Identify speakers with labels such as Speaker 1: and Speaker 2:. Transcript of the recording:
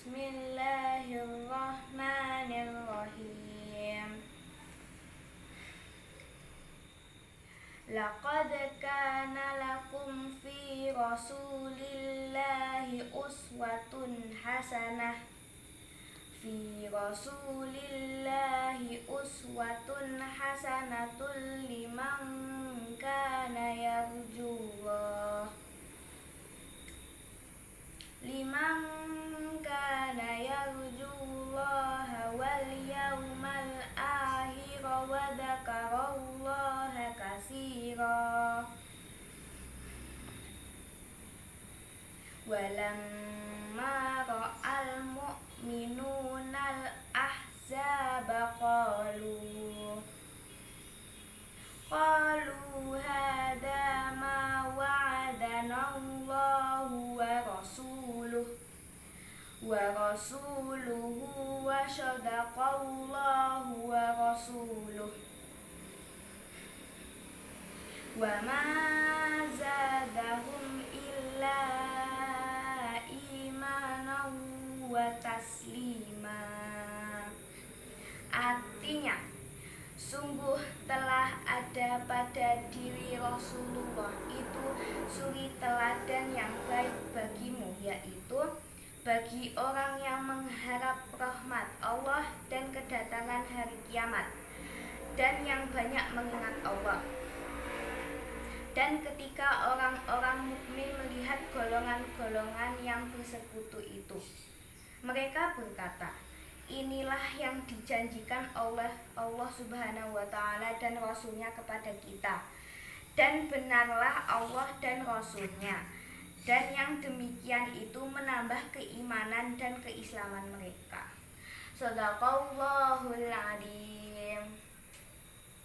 Speaker 1: Bismillahirrahmanirrahim. Laqad kana lakum fi Rasulillahi uswatun hasanah. Fi Rasulillahi uswatun hasanatul liman kana yarjullah wal yawmal akhir wa dzakarallaha katsira. Walamma ra'al mu'minunal ahzaba qalu hadza ma wa'adana Allahu wa rasuluhu wa sadaqallahu wa rasuluhu wa ma zadahum illa imanan wa taslima. Artinya, sungguh telah ada pada diri Rasulullah itu suri teladan yang baik bagimu, yaitu bagi orang yang mengharap rahmat Allah dan kedatangan hari kiamat, dan yang banyak mengingat Allah. Dan ketika orang-orang mukmin melihat golongan-golongan yang bersekutu itu, mereka berkata, inilah yang dijanjikan oleh Allah Subhanahu wa Ta'ala dan Rasulnya kepada kita, dan benarlah Allah dan Rasulnya, dan yang demikian itu menambah keimanan dan keislaman mereka. Shadaqallahul adzim.